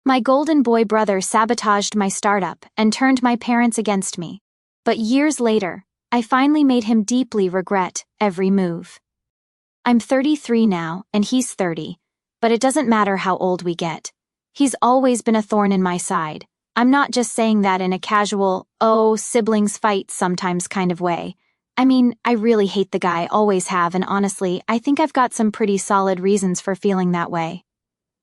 My golden boy brother sabotaged my startup and turned my parents against me. But years later, I finally made him deeply regret every move. I'm 33 now, and he's 30, but it doesn't matter how old we get. He's always been a thorn in my side. I'm not just saying that in a casual, oh, siblings fight sometimes kind of way. I mean, I really hate the guy, always have, and honestly, I think I've got some pretty solid reasons for feeling that way.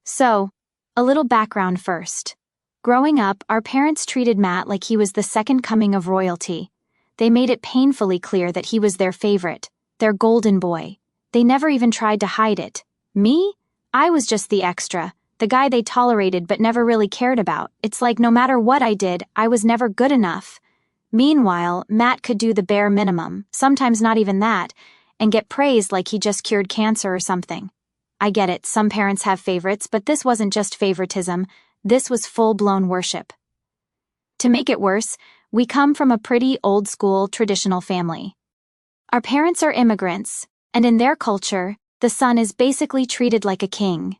So, a little background first. Growing up, our parents treated Matt like he was the second coming of royalty. They made it painfully clear that he was their favorite, their golden boy. They never even tried to hide it. Me? I was just the extra, the guy they tolerated but never really cared about. It's like no matter what I did, I was never good enough. Meanwhile, Matt could do the bare minimum, sometimes not even that, and get praised like he just cured cancer or something. I get it, some parents have favorites, but this wasn't just favoritism, this was full-blown worship. To make it worse, we come from a pretty old-school, traditional family. Our parents are immigrants, and in their culture, the son is basically treated like a king.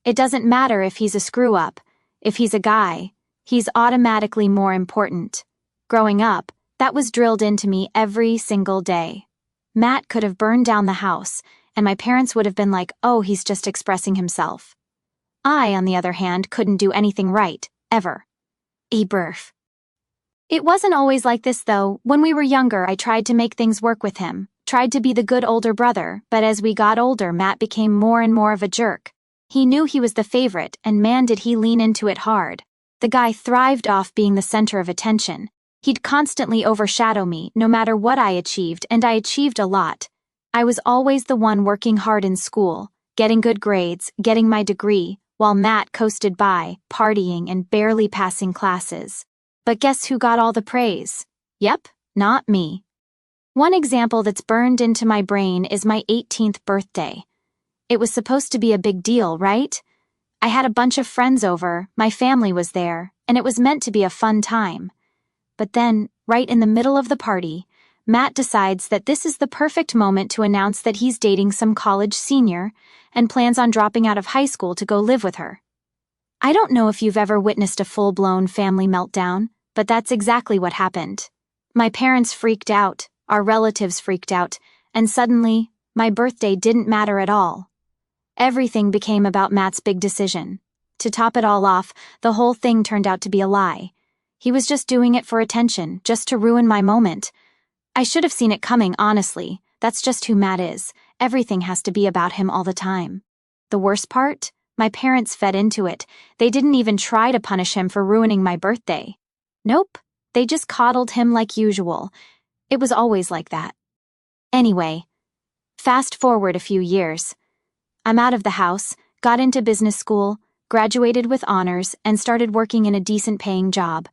It doesn't matter if he's a screw-up, if he's a guy, he's automatically more important. Growing up, that was drilled into me every single day. Matt could have burned down the house, and my parents would have been like, oh, he's just expressing himself. I, on the other hand, couldn't do anything right, ever. Birth. It wasn't always like this, though. When we were younger, I tried to make things work with him, tried to be the good older brother, but as we got older, Matt became more and more of a jerk. He knew he was the favorite, and man did he lean into it hard. The guy thrived off being the center of attention. He'd constantly overshadow me, no matter what I achieved, and I achieved a lot. I was always the one working hard in school, getting good grades, getting my degree, while Matt coasted by, partying and barely passing classes. But guess who got all the praise? Yep, not me. One example that's burned into my brain is my 18th birthday. It was supposed to be a big deal, right? I had a bunch of friends over, my family was there, and it was meant to be a fun time. But then, right in the middle of the party, Matt decides that this is the perfect moment to announce that he's dating some college senior and plans on dropping out of high school to go live with her. I don't know if you've ever witnessed a full-blown family meltdown, but that's exactly what happened. My parents freaked out, our relatives freaked out, and suddenly, my birthday didn't matter at all. Everything became about Matt's big decision. To top it all off, the whole thing turned out to be a lie. He was just doing it for attention, just to ruin my moment. I should have seen it coming, honestly. That's just who Matt is. Everything has to be about him all the time. The worst part? My parents fed into it. They didn't even try to punish him for ruining my birthday. Nope, they just coddled him like usual. It was always like that. Anyway, fast forward a few years. I'm out of the house, got into business school, graduated with honors, and started working in a decent-paying job.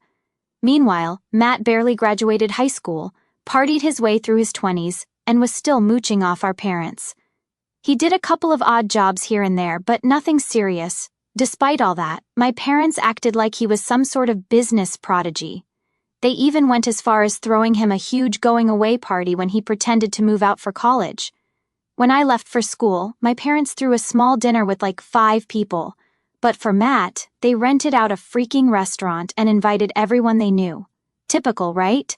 Meanwhile, Matt barely graduated high school, partied his way through his 20s, and was still mooching off our parents. He did a couple of odd jobs here and there, but nothing serious. Despite all that, my parents acted like he was some sort of business prodigy. They even went as far as throwing him a huge going-away party when he pretended to move out for college. When I left for school, my parents threw a small dinner with like 5 people. But for Matt, they rented out a freaking restaurant and invited everyone they knew. Typical, right?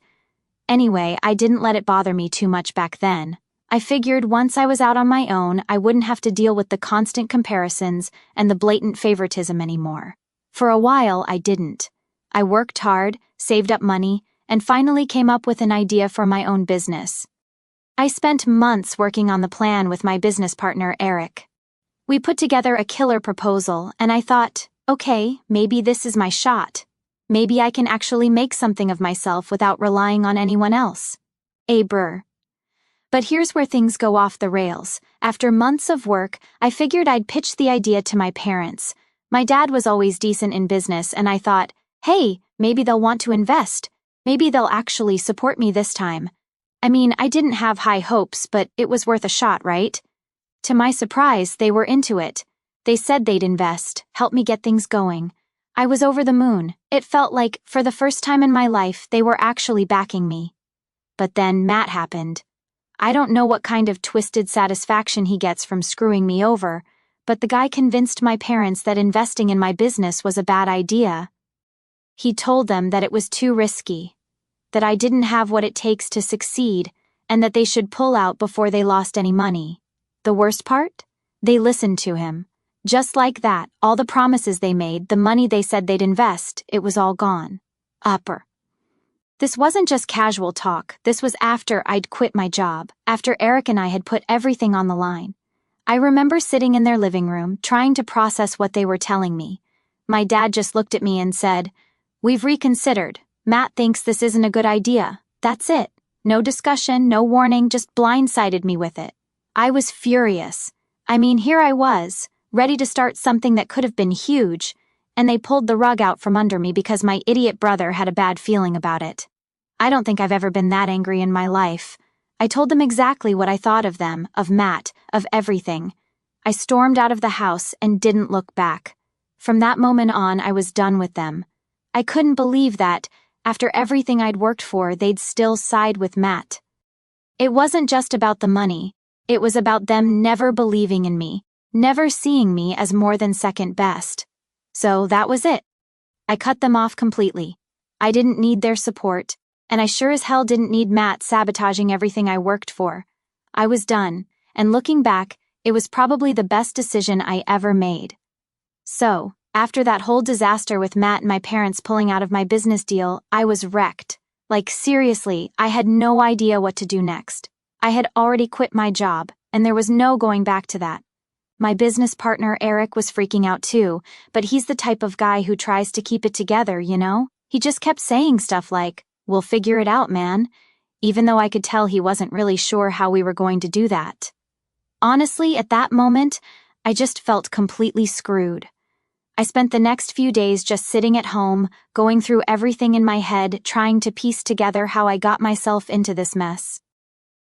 Anyway, I didn't let it bother me too much back then. I figured once I was out on my own, I wouldn't have to deal with the constant comparisons and the blatant favoritism anymore. For a while, I didn't. I worked hard, saved up money, and finally came up with an idea for my own business. I spent months working on the plan with my business partner, Eric. We put together a killer proposal, and I thought, okay, maybe this is my shot. Maybe I can actually make something of myself without relying on anyone else. But here's where things go off the rails. After months of work, I figured I'd pitch the idea to my parents. My dad was always decent in business, and I thought, hey, maybe they'll want to invest. Maybe they'll actually support me this time. I mean, I didn't have high hopes, but it was worth a shot, right? To my surprise, they were into it. They said they'd invest, help me get things going. I was over the moon. It felt like, for the first time in my life, they were actually backing me. But then Matt happened. I don't know what kind of twisted satisfaction he gets from screwing me over, but the guy convinced my parents that investing in my business was a bad idea. He told them that it was too risky, that I didn't have what it takes to succeed, and that they should pull out before they lost any money. The worst part? They listened to him. Just like that, all the promises they made, the money they said they'd invest, it was all gone. This wasn't just casual talk. This was after I'd quit my job, after Eric and I had put everything on the line. I remember sitting in their living room, trying to process what they were telling me. My dad just looked at me and said, "We've reconsidered. Matt thinks this isn't a good idea." That's it. No discussion, no warning, just blindsided me with it. I was furious. I mean, here I was, ready to start something that could have been huge, and they pulled the rug out from under me because my idiot brother had a bad feeling about it. I don't think I've ever been that angry in my life. I told them exactly what I thought of them, of Matt, of everything. I stormed out of the house and didn't look back. From that moment on, I was done with them. I couldn't believe that, after everything I'd worked for, they'd still side with Matt. It wasn't just about the money. It was about them never believing in me, never seeing me as more than second best. So that was it. I cut them off completely. I didn't need their support, and I sure as hell didn't need Matt sabotaging everything I worked for. I was done, and looking back, it was probably the best decision I ever made. So, after that whole disaster with Matt and my parents pulling out of my business deal, I was wrecked. Like, seriously, I had no idea what to do next. I had already quit my job, and there was no going back to that. My business partner, Eric, was freaking out too, but he's the type of guy who tries to keep it together, you know? He just kept saying stuff like, "We'll figure it out, man," even though I could tell he wasn't really sure how we were going to do that. Honestly, at that moment, I just felt completely screwed. I spent the next few days just sitting at home, going through everything in my head, trying to piece together how I got myself into this mess.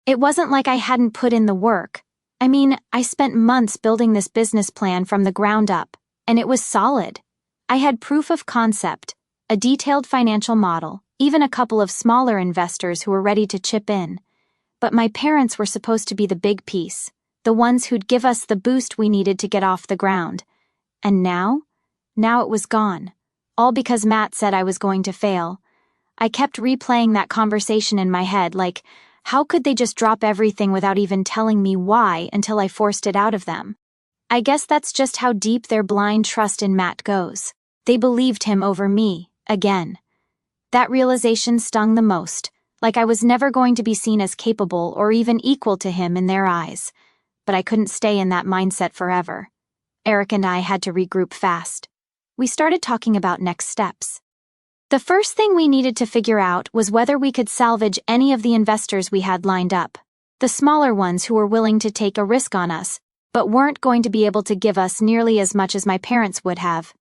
It wasn't like I hadn't put in the work. I mean, I spent months building this business plan from the ground up, and it was solid. I had proof of concept, a detailed financial model, even a couple of smaller investors who were ready to chip in. But my parents were supposed to be the big piece, the ones who'd give us the boost we needed to get off the ground. And now it was gone. All because Matt said I was going to fail. I kept replaying that conversation in my head, like, how could they just drop everything without even telling me why until I forced it out of them? I guess that's just how deep their blind trust in Matt goes. They believed him over me, again. That realization stung the most, like I was never going to be seen as capable or even equal to him in their eyes. But I couldn't stay in that mindset forever. Eric and I had to regroup fast. We started talking about next steps. The first thing we needed to figure out was whether we could salvage any of the investors we had lined up, the smaller ones who were willing to take a risk on us, but weren't going to be able to give us nearly as much as my parents would have.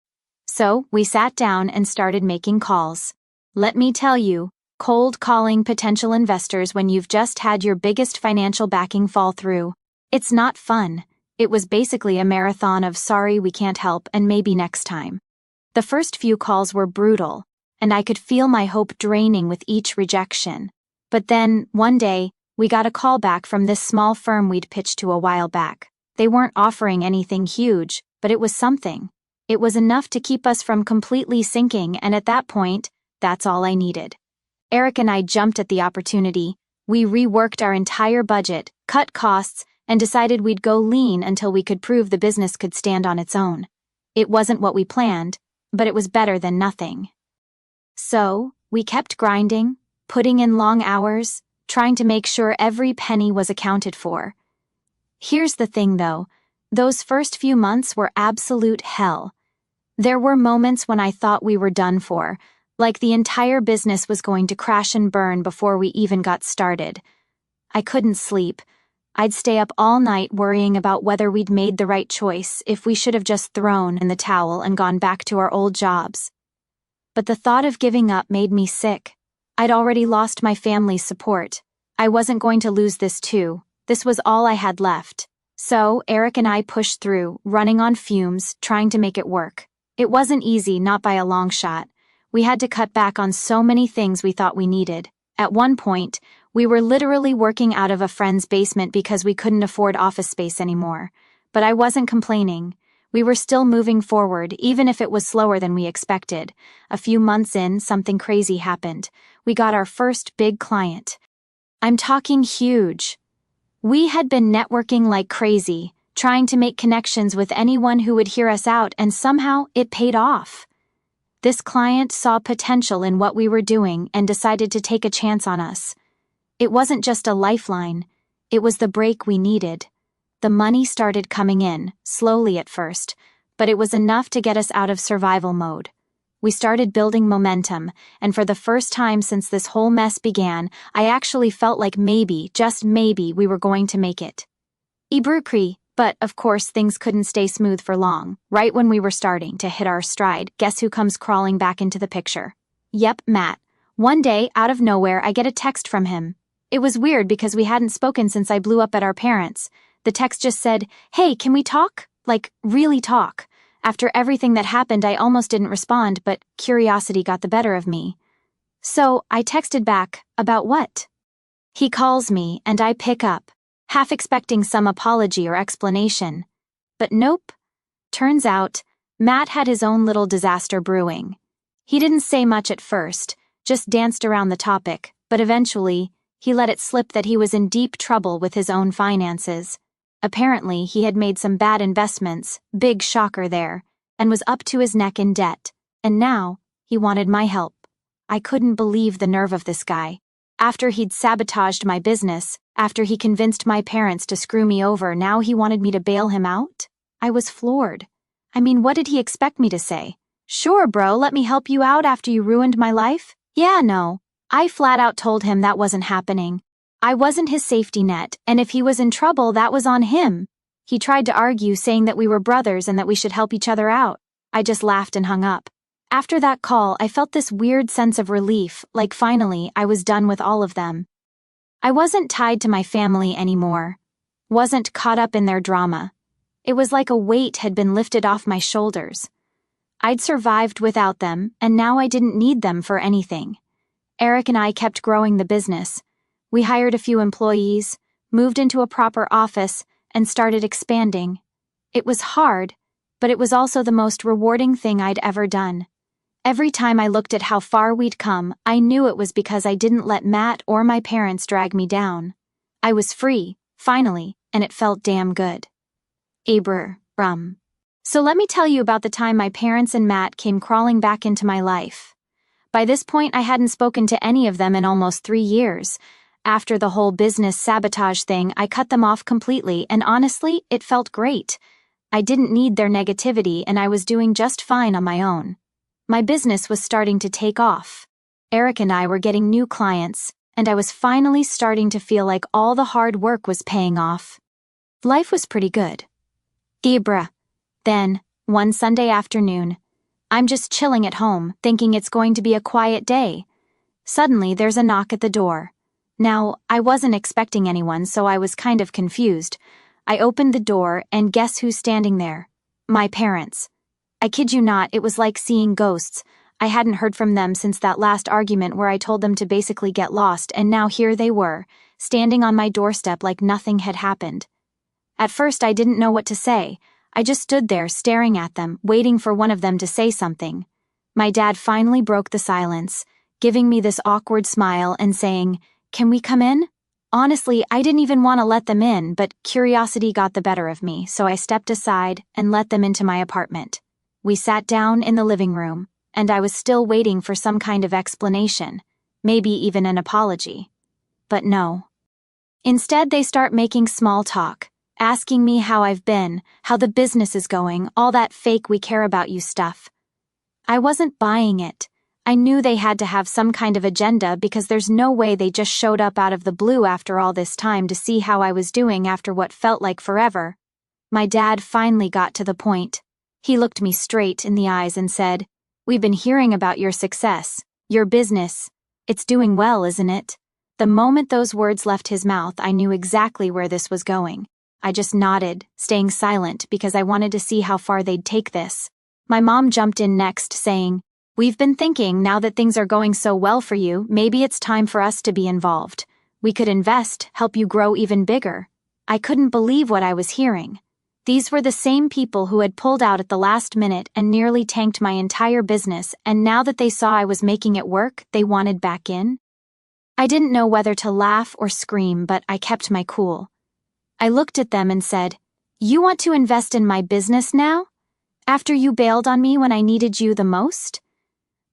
So, we sat down and started making calls. Let me tell you, cold calling potential investors when you've just had your biggest financial backing fall through, it's not fun. It was basically a marathon of sorry we can't help and maybe next time. The first few calls were brutal, and I could feel my hope draining with each rejection. But then, one day, we got a call back from this small firm we'd pitched to a while back. They weren't offering anything huge, but it was something. It was enough to keep us from completely sinking, and at that point, that's all I needed. Eric and I jumped at the opportunity. We reworked our entire budget, cut costs, and decided we'd go lean until we could prove the business could stand on its own. It wasn't what we planned, but it was better than nothing. So, we kept grinding, putting in long hours, trying to make sure every penny was accounted for. Here's the thing though, those first few months were absolute hell. There were moments when I thought we were done for, like the entire business was going to crash and burn before we even got started. I couldn't sleep. I'd stay up all night worrying about whether we'd made the right choice, if we should have just thrown in the towel and gone back to our old jobs. But the thought of giving up made me sick. I'd already lost my family's support. I wasn't going to lose this too. This was all I had left. So, Eric and I pushed through, running on fumes, trying to make it work. It wasn't easy, not by a long shot. We had to cut back on so many things we thought we needed. At one point, we were literally working out of a friend's basement because we couldn't afford office space anymore. But I wasn't complaining. We were still moving forward, even if it was slower than we expected. A few months in, something crazy happened. We got our first big client. I'm talking huge. We had been networking like crazy, trying to make connections with anyone who would hear us out, and somehow it paid off. This client saw potential in what we were doing and decided to take a chance on us. It wasn't just a lifeline, it was the break we needed. The money started coming in, slowly at first, but it was enough to get us out of survival mode. We started building momentum, and for the first time since this whole mess began, I actually felt like maybe, just maybe, we were going to make it. But of course things couldn't stay smooth for long. Right when we were starting to hit our stride, guess who comes crawling back into the picture? Yep, Matt. One day, out of nowhere, I get a text from him. It was weird because we hadn't spoken since I blew up at our parents'. The text just said, "Hey, can we talk? Like, really talk." After everything that happened, I almost didn't respond, but curiosity got the better of me. So, I texted back, "About what?" He calls me, and I pick up, half expecting some apology or explanation. But nope. Turns out, Matt had his own little disaster brewing. He didn't say much at first, just danced around the topic, but eventually, he let it slip that he was in deep trouble with his own finances. Apparently, he had made some bad investments, big shocker there, and was up to his neck in debt. And now, he wanted my help. I couldn't believe the nerve of this guy. After he'd sabotaged my business, after he convinced my parents to screw me over, now he wanted me to bail him out? I was floored. I mean, what did he expect me to say? "Sure, bro, let me help you out after you ruined my life?" Yeah, no. I flat out told him that wasn't happening. I wasn't his safety net, and if he was in trouble, that was on him. He tried to argue, saying that we were brothers and that we should help each other out. I just laughed and hung up. After that call, I felt this weird sense of relief, like finally I was done with all of them. I wasn't tied to my family anymore. Wasn't caught up in their drama. It was like a weight had been lifted off my shoulders. I'd survived without them, and now I didn't need them for anything. Eric and I kept growing the business. We hired a few employees, moved into a proper office, and started expanding. It was hard, but it was also the most rewarding thing I'd ever done. Every time I looked at how far we'd come, I knew it was because I didn't let Matt or my parents drag me down. I was free, finally, and it felt damn good. So let me tell you about the time my parents and Matt came crawling back into my life. By this point, I hadn't spoken to any of them in almost 3 years. After the whole business sabotage thing, I cut them off completely, and honestly, it felt great. I didn't need their negativity, and I was doing just fine on my own. My business was starting to take off. Eric and I were getting new clients, and I was finally starting to feel like all the hard work was paying off. Life was pretty good. Then, one Sunday afternoon, I'm just chilling at home, thinking it's going to be a quiet day. Suddenly, there's a knock at the door. Now, I wasn't expecting anyone, so I was kind of confused. I opened the door, and guess who's standing there? My parents. I kid you not, it was like seeing ghosts. I hadn't heard from them since that last argument where I told them to basically get lost, and now here they were, standing on my doorstep like nothing had happened. At first, I didn't know what to say. I just stood there staring at them, waiting for one of them to say something. My dad finally broke the silence, giving me this awkward smile and saying, "Can we come in?" Honestly, I didn't even want to let them in, but curiosity got the better of me, so I stepped aside and let them into my apartment. We sat down in the living room, and I was still waiting for some kind of explanation, maybe even an apology. But no. Instead, they start making small talk, asking me how I've been, how the business is going, all that fake "we care about you" stuff. I wasn't buying it. I knew they had to have some kind of agenda because there's no way they just showed up out of the blue after all this time to see how I was doing after what felt like forever. My dad finally got to the point. He looked me straight in the eyes and said, "We've been hearing about your success, your business. It's doing well, isn't it?" The moment those words left his mouth, I knew exactly where this was going. I just nodded, staying silent because I wanted to see how far they'd take this. My mom jumped in next, saying, "We've been thinking, now that things are going so well for you, maybe it's time for us to be involved. We could invest, help you grow even bigger." I couldn't believe what I was hearing. These were the same people who had pulled out at the last minute and nearly tanked my entire business, and now that they saw I was making it work, they wanted back in? I didn't know whether to laugh or scream, but I kept my cool. I looked at them and said, "You want to invest in my business now? After you bailed on me when I needed you the most?"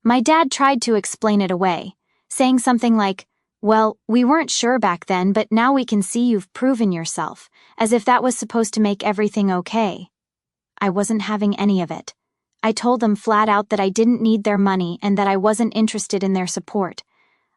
My dad tried to explain it away, saying something like, "Well, we weren't sure back then, but now we can see you've proven yourself," as if that was supposed to make everything okay. I wasn't having any of it. I told them flat out that I didn't need their money and that I wasn't interested in their support.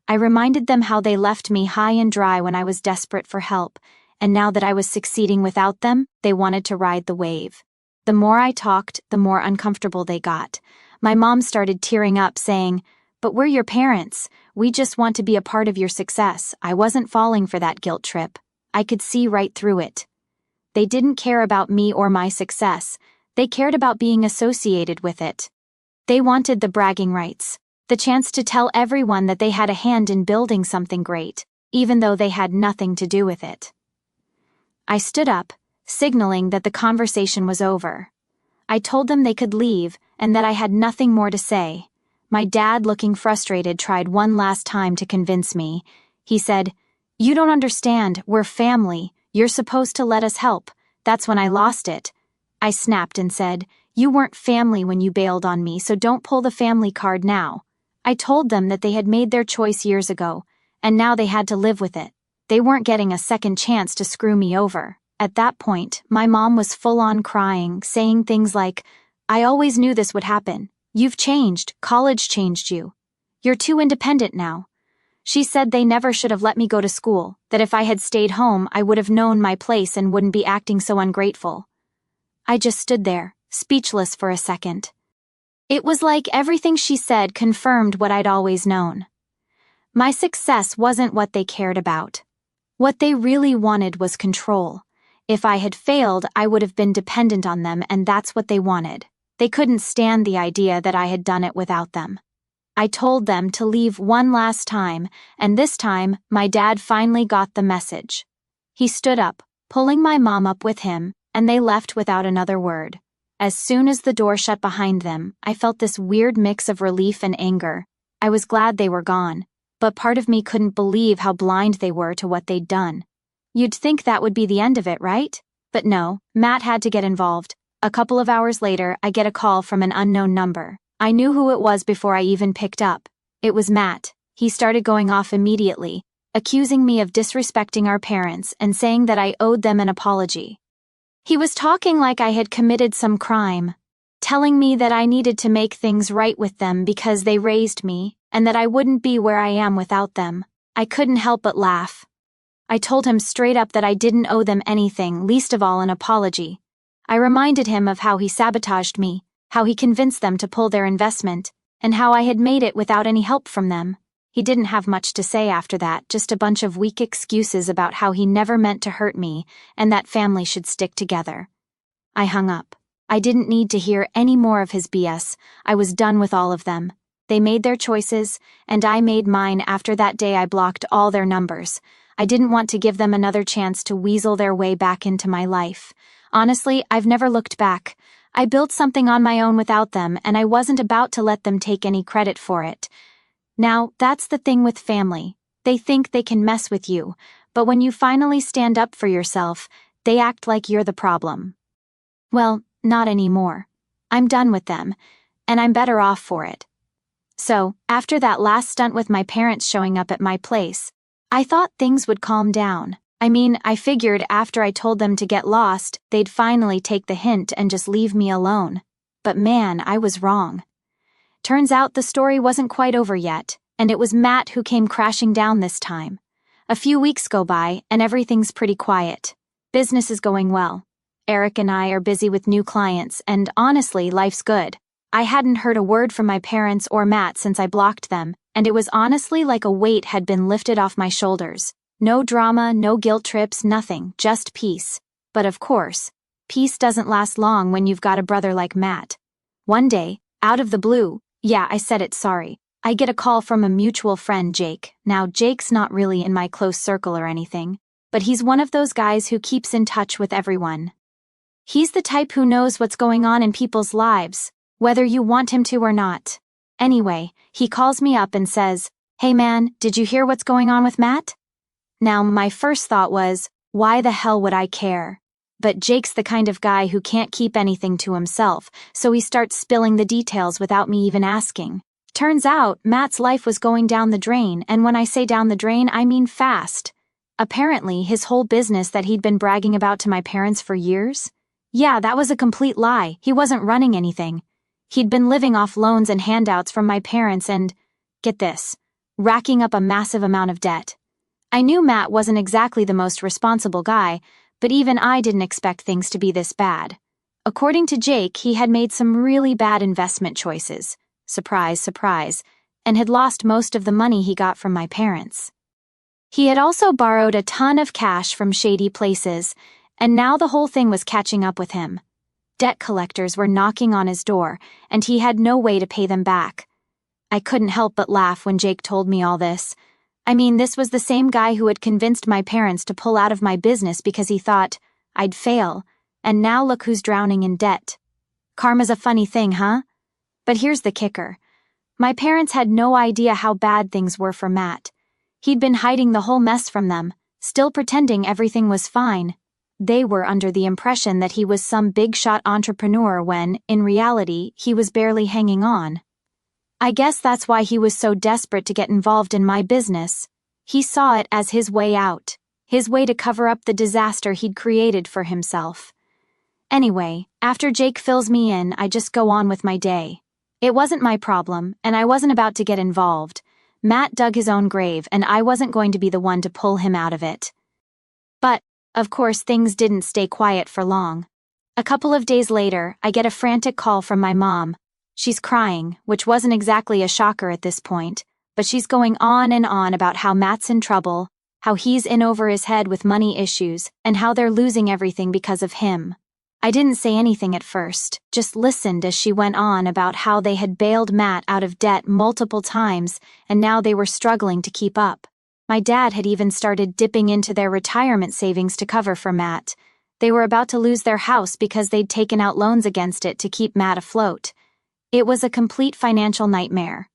I reminded them how they left me high and dry when I was desperate for help, and now that I was succeeding without them, they wanted to ride the wave. The more I talked, the more uncomfortable they got. My mom started tearing up, saying, "But we're your parents. We just want to be a part of your success." I wasn't falling for that guilt trip. I could see right through it. They didn't care about me or my success. They cared about being associated with it. They wanted the bragging rights, the chance to tell everyone that they had a hand in building something great, even though they had nothing to do with it. I stood up, signaling that the conversation was over. I told them they could leave and that I had nothing more to say. My dad, looking frustrated, tried one last time to convince me. He said, "You don't understand, we're family. You're supposed to let us help." That's when I lost it. I snapped and said, "You weren't family when you bailed on me, so don't pull the family card now." I told them that they had made their choice years ago, and now they had to live with it. They weren't getting a second chance to screw me over. At that point, my mom was full-on crying, saying things like, "I always knew this would happen. You've changed. College changed you. You're too independent now." She said they never should have let me go to school, that if I had stayed home, I would have known my place and wouldn't be acting so ungrateful. I just stood there, speechless for a second. It was like everything she said confirmed what I'd always known. My success wasn't what they cared about. What they really wanted was control. If I had failed, I would have been dependent on them, and that's what they wanted. They couldn't stand the idea that I had done it without them. I told them to leave one last time, and this time, my dad finally got the message. He stood up, pulling my mom up with him, and they left without another word. As soon as the door shut behind them, I felt this weird mix of relief and anger. I was glad they were gone, but part of me couldn't believe how blind they were to what they'd done. You'd think that would be the end of it, right? But no, Matt had to get involved. A couple of hours later, I get a call from an unknown number. I knew who it was before I even picked up. It was Matt. He started going off immediately, accusing me of disrespecting our parents and saying that I owed them an apology. He was talking like I had committed some crime, telling me that I needed to make things right with them because they raised me, and that I wouldn't be where I am without them. I couldn't help but laugh. I told him straight up that I didn't owe them anything, least of all an apology. I reminded him of how he sabotaged me, how he convinced them to pull their investment, and how I had made it without any help from them. He didn't have much to say after that, just a bunch of weak excuses about how he never meant to hurt me and that family should stick together. I hung up. I didn't need to hear any more of his BS. I was done with all of them. They made their choices, and I made mine. After that day I blocked all their numbers. I didn't want to give them another chance to weasel their way back into my life. Honestly, I've never looked back. I built something on my own without them, and I wasn't about to let them take any credit for it. Now, that's the thing with family. They think they can mess with you, but when you finally stand up for yourself, they act like you're the problem. Well, not anymore. I'm done with them, and I'm better off for it. So, after that last stunt with my parents showing up at my place, I thought things would calm down. I figured after I told them to get lost, they'd finally take the hint and just leave me alone. But man, I was wrong. Turns out the story wasn't quite over yet, and it was Matt who came crashing down this time. A few weeks go by, and everything's pretty quiet. Business is going well. Eric and I are busy with new clients, and honestly, life's good. I hadn't heard a word from my parents or Matt since I blocked them, and it was honestly like a weight had been lifted off my shoulders. No drama, no guilt trips, nothing, just peace. But of course, peace doesn't last long when you've got a brother like Matt. One day, out of the blue, I get a call from a mutual friend, Jake. Now, Jake's not really in my close circle or anything, but he's one of those guys who keeps in touch with everyone. He's the type who knows what's going on in people's lives, whether you want him to or not. Anyway, he calls me up and says, "Hey man, did you hear what's going on with Matt?" Now, my first thought was, why the hell would I care? But Jake's the kind of guy who can't keep anything to himself, so he starts spilling the details without me even asking. Turns out, Matt's life was going down the drain, and when I say down the drain, I mean fast. Apparently, his whole business that he'd been bragging about to my parents for years? Yeah, that was a complete lie. He wasn't running anything. He'd been living off loans and handouts from my parents and, get this, racking up a massive amount of debt. I knew Matt wasn't exactly the most responsible guy, but even I didn't expect things to be this bad. According to Jake, he had made some really bad investment choices. Surprise, surprise, and had lost most of the money he got from my parents. He had also borrowed a ton of cash from shady places, and now the whole thing was catching up with him. Debt collectors were knocking on his door, and he had no way to pay them back. I couldn't help but laugh when Jake told me all this. I mean, this was the same guy who had convinced my parents to pull out of my business because he thought I'd fail, and now look who's drowning in debt. Karma's a funny thing, huh? But here's the kicker. My parents had no idea how bad things were for Matt. He'd been hiding the whole mess from them, still pretending everything was fine. They were under the impression that he was some big-shot entrepreneur when, in reality, he was barely hanging on. I guess that's why he was so desperate to get involved in my business. He saw it as his way out, his way to cover up the disaster he'd created for himself. Anyway, after Jake fills me in, I just go on with my day. It wasn't my problem, and I wasn't about to get involved. Matt dug his own grave, and I wasn't going to be the one to pull him out of it. But, of course, things didn't stay quiet for long. A couple of days later, I get a frantic call from my mom. She's crying, which wasn't exactly a shocker at this point, but she's going on and on about how Matt's in trouble, how he's in over his head with money issues, and how they're losing everything because of him. I didn't say anything at first, just listened as she went on about how they had bailed Matt out of debt multiple times, and now they were struggling to keep up. My dad had even started dipping into their retirement savings to cover for Matt. They were about to lose their house because they'd taken out loans against it to keep Matt afloat. It was a complete financial nightmare.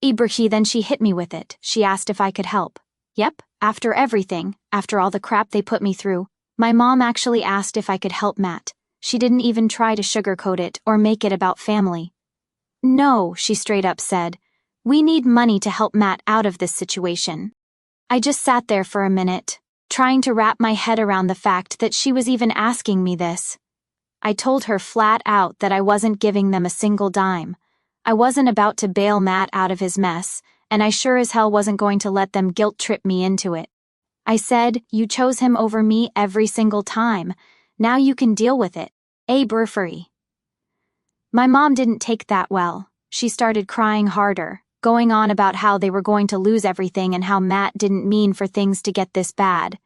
Then she hit me with it. She asked if I could help. Yep, after everything, after all the crap they put me through, my mom actually asked if I could help Matt. She didn't even try to sugarcoat it or make it about family. No, she straight up said. We need money to help Matt out of this situation. I just sat there for a minute, trying to wrap my head around the fact that she was even asking me this. I told her flat out that I wasn't giving them a single dime. I wasn't about to bail Matt out of his mess, and I sure as hell wasn't going to let them guilt-trip me into it. I said, you chose him over me every single time. Now you can deal with it. Burfree. My mom didn't take that well. She started crying harder, going on about how they were going to lose everything and how Matt didn't mean for things to get this bad.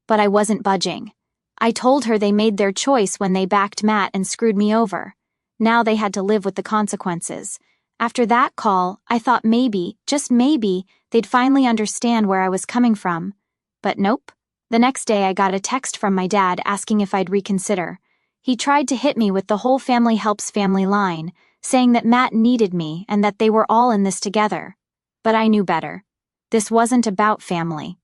But I wasn't budging. I told her they made their choice when they backed Matt and screwed me over. Now they had to live with the consequences. After that call, I thought maybe, just maybe, they'd finally understand where I was coming from. But nope. The next day I got a text from my dad asking if I'd reconsider. He tried to hit me with the whole family helps family line, saying that Matt needed me and that they were all in this together. But I knew better. This wasn't about family.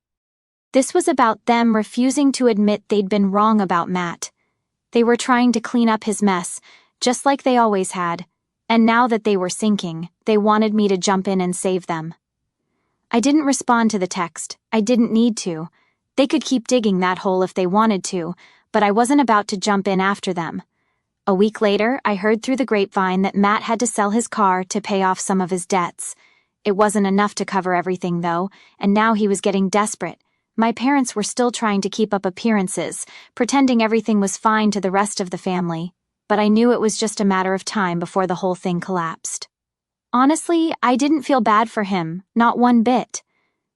This was about them refusing to admit they'd been wrong about Matt. They were trying to clean up his mess, just like they always had, and now that they were sinking, they wanted me to jump in and save them. I didn't respond to the text. I didn't need to. They could keep digging that hole if they wanted to, but I wasn't about to jump in after them. A week later, I heard through the grapevine that Matt had to sell his car to pay off some of his debts. It wasn't enough to cover everything, though, and now he was getting desperate. My parents were still trying to keep up appearances, pretending everything was fine to the rest of the family, but I knew it was just a matter of time before the whole thing collapsed. Honestly, I didn't feel bad for him, not one bit.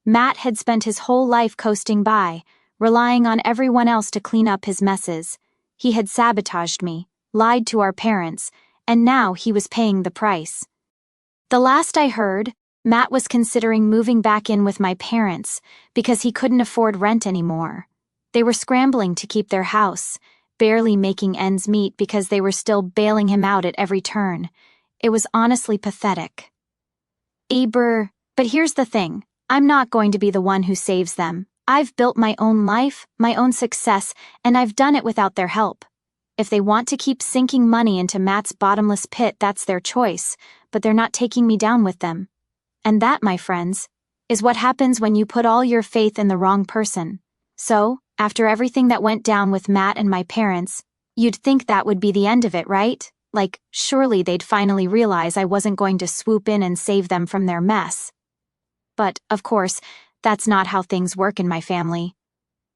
Matt had spent his whole life coasting by, relying on everyone else to clean up his messes. He had sabotaged me, lied to our parents, and now he was paying the price. The last I heard, Matt was considering moving back in with my parents because he couldn't afford rent anymore. They were scrambling to keep their house, barely making ends meet because they were still bailing him out at every turn. It was honestly pathetic. But here's the thing. I'm not going to be the one who saves them. I've built my own life, my own success, and I've done it without their help. If they want to keep sinking money into Matt's bottomless pit, that's their choice, but they're not taking me down with them. And that, my friends, is what happens when you put all your faith in the wrong person. So, after everything that went down with Matt and my parents, you'd think that would be the end of it, right? Like, surely they'd finally realize I wasn't going to swoop in and save them from their mess. But, of course, that's not how things work in my family.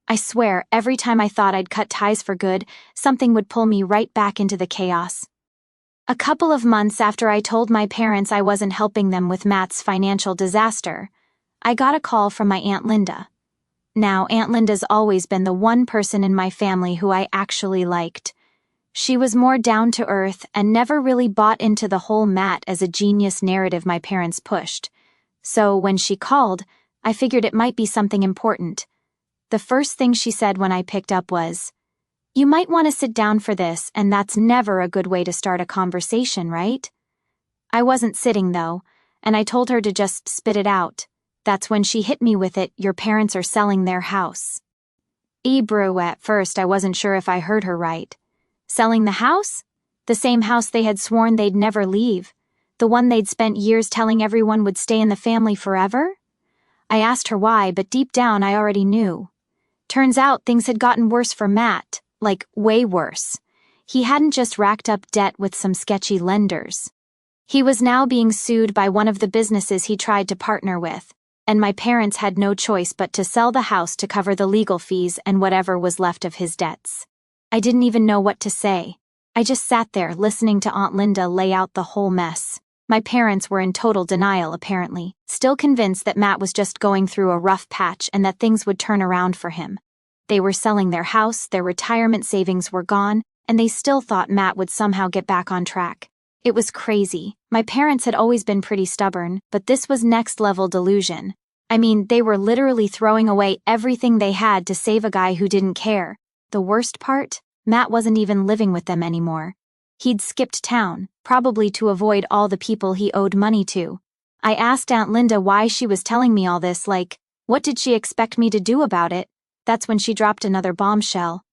I swear, every time I thought I'd cut ties for good, something would pull me right back into the chaos. A couple of months after I told my parents I wasn't helping them with Matt's financial disaster, I got a call from my Aunt Linda. Now, Aunt Linda's always been the one person in my family who I actually liked. She was more down to earth and never really bought into the whole Matt as a genius narrative my parents pushed. So when she called, I figured it might be something important. The first thing she said when I picked up was, "You might want to sit down for this, and that's never a good way to start a conversation, right?" I wasn't sitting, though, and I told her to just spit it out. That's when she hit me with it. "Your parents are selling their house." At first I wasn't sure if I heard her right. Selling the house? The same house they had sworn they'd never leave? The one they'd spent years telling everyone would stay in the family forever? I asked her why, but deep down I already knew. Turns out things had gotten worse for Matt, like way worse. He hadn't just racked up debt with some sketchy lenders. He was now being sued by one of the businesses he tried to partner with, and my parents had no choice but to sell the house to cover the legal fees and whatever was left of his debts. I didn't even know what to say. I just sat there listening to Aunt Linda lay out the whole mess. My parents were in total denial, apparently, still convinced that Matt was just going through a rough patch and that things would turn around for him. They were selling their house, their retirement savings were gone, and they still thought Matt would somehow get back on track. It was crazy. My parents had always been pretty stubborn, but this was next-level delusion. I mean, they were literally throwing away everything they had to save a guy who didn't care. The worst part? Matt wasn't even living with them anymore. He'd skipped town, probably to avoid all the people he owed money to. I asked Aunt Linda why she was telling me all this, like, what did she expect me to do about it? That's when she dropped another bombshell.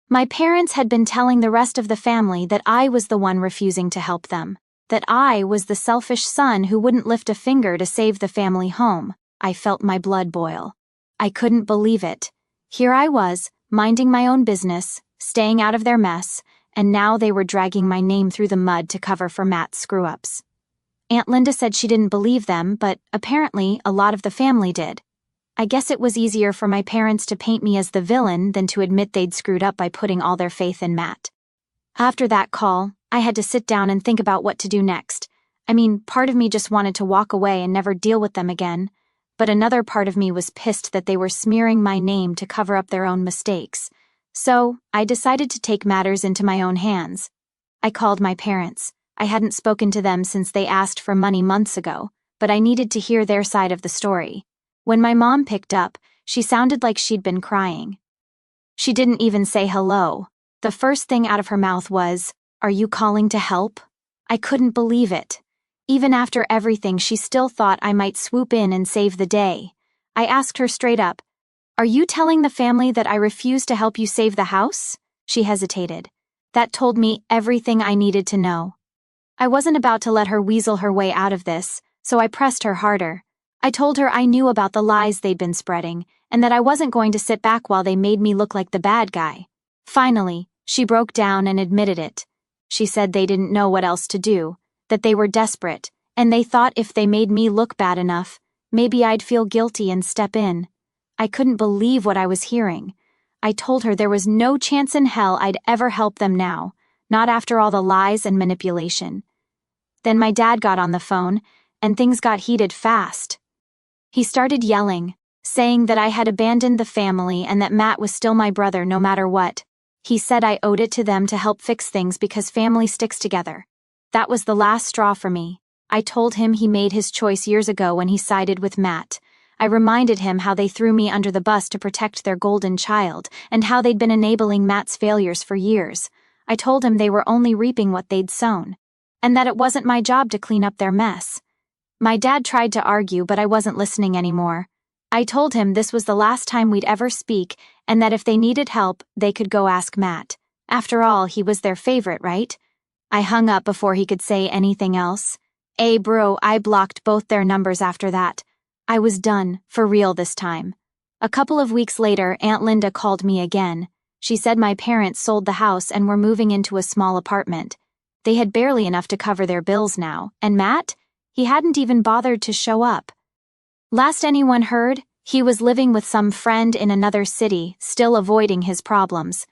My parents had been telling the rest of the family that I was the one refusing to help them, that I was the selfish son who wouldn't lift a finger to save the family home. I felt my blood boil. I couldn't believe it. Here I was, minding my own business, staying out of their mess, and now they were dragging my name through the mud to cover for Matt's screw-ups. Aunt Linda said she didn't believe them, but apparently a lot of the family did. I guess it was easier for my parents to paint me as the villain than to admit they'd screwed up by putting all their faith in Matt. After that call, I had to sit down and think about what to do next. I mean, part of me just wanted to walk away and never deal with them again, but another part of me was pissed that they were smearing my name to cover up their own mistakes. So, I decided to take matters into my own hands. I called my parents. I hadn't spoken to them since they asked for money months ago, but I needed to hear their side of the story. When my mom picked up, she sounded like she'd been crying. She didn't even say hello. The first thing out of her mouth was, "Are you calling to help?" I couldn't believe it. Even after everything, she still thought I might swoop in and save the day. I asked her straight up, "Are you telling the family that I refuse to help you save the house?" She hesitated. That told me everything I needed to know. I wasn't about to let her weasel her way out of this, so I pressed her harder. I told her I knew about the lies they'd been spreading, and that I wasn't going to sit back while they made me look like the bad guy. Finally, she broke down and admitted it. She said they didn't know what else to do, that they were desperate, and they thought if they made me look bad enough, maybe I'd feel guilty and step in. I couldn't believe what I was hearing. I told her there was no chance in hell I'd ever help them now, not after all the lies and manipulation. Then my dad got on the phone, and things got heated fast. He started yelling, saying that I had abandoned the family and that Matt was still my brother no matter what. He said I owed it to them to help fix things because family sticks together. That was the last straw for me. I told him he made his choice years ago when he sided with Matt. I reminded him how they threw me under the bus to protect their golden child, and how they'd been enabling Matt's failures for years. I told him they were only reaping what they'd sown, and that it wasn't my job to clean up their mess. My dad tried to argue, but I wasn't listening anymore. I told him this was the last time we'd ever speak, and that if they needed help, they could go ask Matt. After all, he was their favorite, right? I hung up before he could say anything else. Bro, I blocked both their numbers after that. I was done, for real this time. A couple of weeks later, Aunt Linda called me again. She said my parents sold the house and were moving into a small apartment. They had barely enough to cover their bills now, and Matt? He hadn't even bothered to show up. Last anyone heard, he was living with some friend in another city, still avoiding his problems.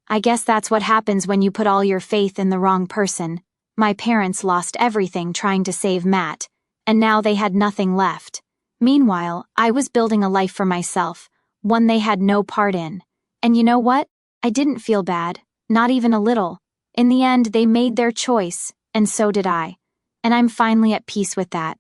I guess that's what happens when you put all your faith in the wrong person. My parents lost everything trying to save Matt, and now they had nothing left. Meanwhile, I was building a life for myself, one they had no part in. And you know what? I didn't feel bad, not even a little. In the end, they made their choice, and so did I. And I'm finally at peace with that.